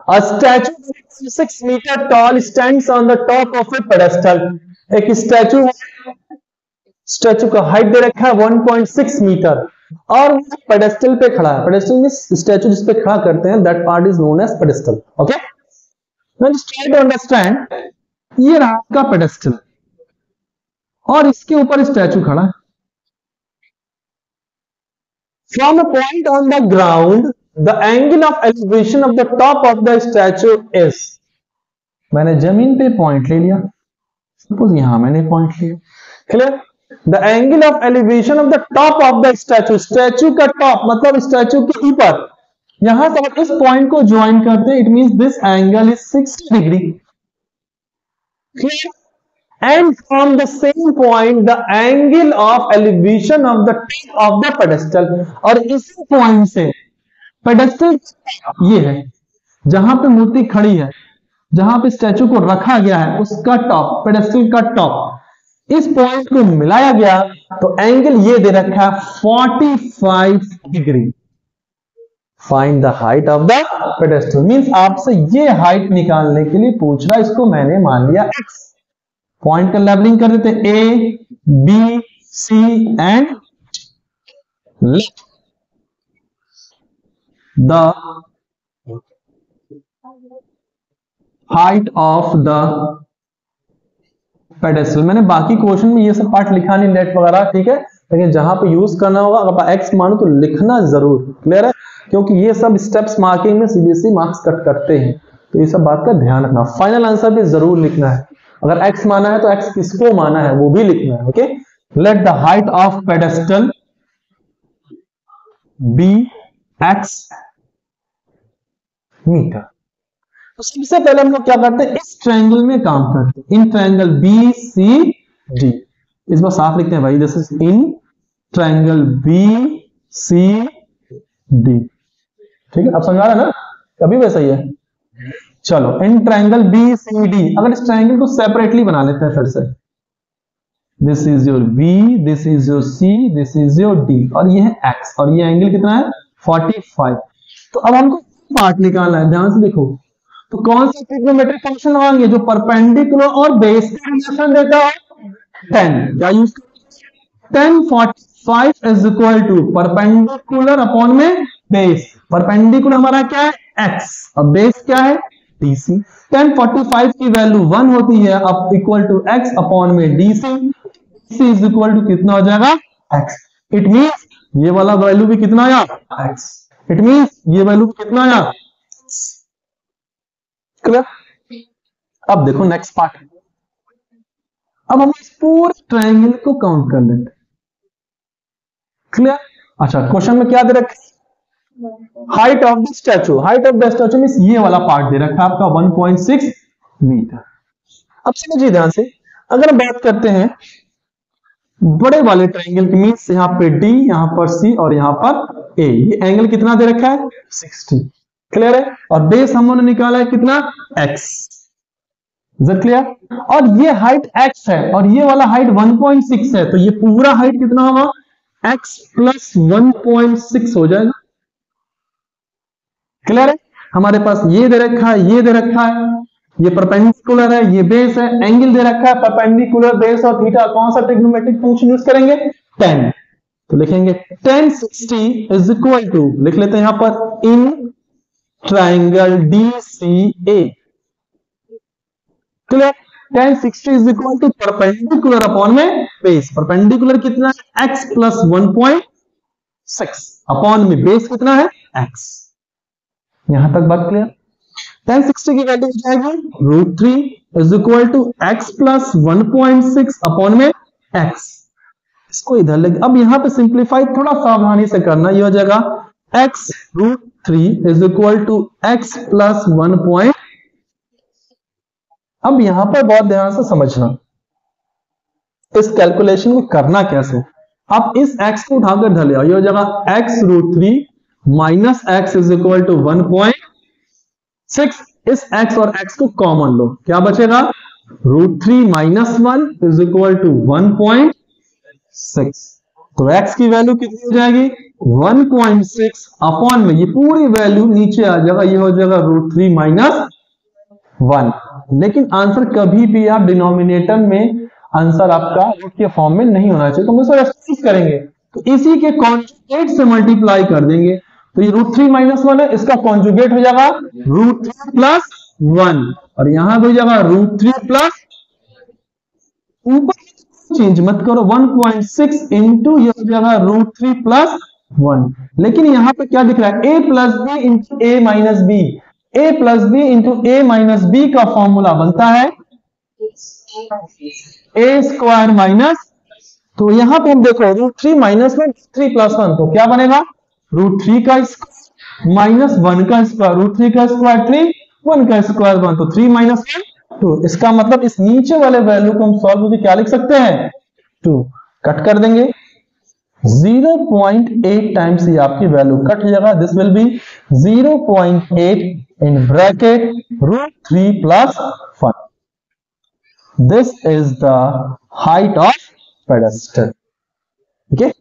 A statue 6 meter tall stands on the top of a pedestal. एक statue का height दे रखा है 1.6 metre और पेडेस्टल पे खड़ा है. पेडेस्टल में स्टैचू जिस पे खड़ा करते हैं, that part is known as pedestal. Okay, now just try to understand. ये रहा आपका पेडेस्टल और इसके ऊपर स्टैचू खड़ा है. From a point on the ground the angle of elevation of the top of the statue is. मैंने जमीन पे पॉइंट ले लिया, सपोज यहां मैंने पॉइंट लिया. Clear? The angle of elevation of the top of the statue, statue का top मतलब स्टैचू के ऊपर, यहां से इस पॉइंट को ज्वाइन करते हैं. It means this angle is 60 degree. And from the same point the angle of elevation of the top of the pedestal. और इसी पॉइंट से पेडेस्टल ये है जहां पे मूर्ति खड़ी है, जहां पे स्टैचू को रखा गया है, उसका टॉप, पेडेस्टल का टॉप, इस पॉइंट को मिलाया गया तो एंगल ये दे रखा है 45 degree. Find the height of the pedestal. Means आपसे ये हाइट निकालने के लिए पूछ रहा है. इसको मैंने मान लिया x. पॉइंट का लेबलिंग कर देते A, B, C and let the height of the pedestal. मैंने बाकी क्वेश्चन में ये सब पार्ट लिखा नहीं, नेट वगैरह, ठीक है, लेकिन जहां पे यूज करना होगा अगर एक्स मानो तो लिखना जरूर. क्लियर है? क्योंकि ये सब स्टेप्स मार्किंग में सीबीएसई मार्क्स कट करते हैं, तो ये सब बात का ध्यान रखना. फाइनल आंसर भी जरूर लिखना है. अगर एक्स माना है तो एक्स किसको माना है वो भी लिखना है. Okay, let the height of pedestal be x metre. तो सबसे पहले हम लोग क्या करते हैं, इस ट्रायंगल में काम करते हैं. In triangle B C D, इस बार साफ लिखते हैं भाई, this is in triangle B C D. ठीक है, अब समझा रहे ना, कभी वैसा ही है. चलो, in triangle B C D. अगर इस ट्रायंगल को सेपरेटली बना लेते हैं फिर से, this is your B, this is your C, this is your D, और ये है एक्स, और ये एंगल कितना है 45. तो अब हमको पार्ट निकालना है. ध्यान से देखो, तो कौन सा ट्रिग्नोमेट्रिक फंक्शन लगाएंगे जो परपेंडिकुलर और बेस का रिलेशन देता है 10. क्या यूज करेंगे? 10 45 is equal to perpendicular upon में बेस. परपेंडिकुलर हमारा क्या है x और बेस क्या है dc. 10 45 की वैल्यू 1 होती है, अब इक्वल टू x अपॉन में dc. dc is equal to कितना हो जाएगा x. इट मींस ये वाला वैल्यू भी कितना आया x. इट मींस ये वैल्यू भी कितना आया. क्लियर? अब देखो नेक्स्ट पार्ट. अब हम इस पूरे ट्रायंगल को काउंट कर लेते. क्लियर? अच्छा, क्वेश्चन में क्या दे रखा है, height of the statue. Height of the statue means ये वाला पार्ट दे रखा है आपका 1.6 मीटर. अब समझिए ध्यान से, अगर बात करते हैं बड़े वाले ट्रायंगल की, मींस यहां पे D, यहां पर C और यहां पर A, ये एंगल कितना दे रखा है 60. क्लियर है? और बेस हम लोगों ने निकाला है कितना x. Is it clear? और ये हाइट x है और ये वाला हाइट 1.6 है, तो ये पूरा हाइट कितना होगा x प्लस 1.6 हो जाएगा. क्लियर है? हमारे पास ये दे रखा है, ये दे रखा है, ये परपेंडिकुलर है, ये बेस है, एंगल दे रखा है परपेंडिकुलर, बेस और थीटा. कौन सा ट्रिग्नोमेट्रिक फंक्शन यूज करेंगे 10. तो लिखेंगे 10 60 इज इक्वल टू, लिख लेते हैं यहां पर, in triangle DCA. Clear? 10 60 is equal to perpendicular upon में बेस. परपेंडिकुलर कितना है x प्लस 1.6 अपॉन में बेस कितना है x. यहां तक बात क्लियर? 10 60 की वैल्यू हो जाएगी √3 is equal to x plus 1.6 upon में x. इसको इधर लेंगे. अब यहां पे सिंप्लीफाई थोड़ा सावधानी से करना. ये हो जाएगा x √3 is equal to x plus 1. अब यहां पर बहुत ध्यान से समझना इस कैलकुलेशन को करना कैसे. आप इस x को उठाकर इधर ले आओ. ये हो जाएगा x √3 minus x is equal to 1.6. इस x और x को कॉमन लो, क्या बचेगा √3 माइनस 1 इज इक्वल टू 1.6. तो x की वैल्यू कितनी हो जाएगी 1.6 अपॉन में ये पूरी वैल्यू नीचे आ जाएगा, ये हो जाएगा √3 माइनस 1। लेकिन आंसर कभी भी आप डिनोमिनेटर में आंसर आपका रूट के फॉर्म में नहीं होना चाहिए, तो हम इसको एक्सप्रेस करेंगे तो इसी के कॉन्जुगेट से मल्टीप्लाई कर देंगे। तो ये √3 माइनस 1 है, इसका कॉन्जुगेट हो जाएगा √3 प्लस 1 और यहां भी हो जाएगा √3 प्लस, ऊपर चेंज मत करो 1.6 इंटू ये हो जाएगा √3 प्लस 1। लेकिन यहां पे क्या दिख रहा है a plus B into A minus B, a plus B into A minus B का फॉर्मूला बनता है a स्क्वायर माइनस, तो यहां पे हम देखो √3 माइनस में 3 प्लस 1 तो क्या बनेगा √3 का स्क्वायर माइनस 1 का स्क्वायर, √3 का स्क्वायर 3, 1 का स्क्वायर 1, तो 3 माइनस 1 2। इसका मतलब इस नीचे वाले वैल्यू को हम सॉल्व करके क्या लिख सकते हैं 2, कट कर देंगे 0.8 टाइम्स ये आपकी वैल्यू कट हो जाएगा, this will be 0.8 in bracket √3 plus 1। This is the height of pedestal. ठीक है।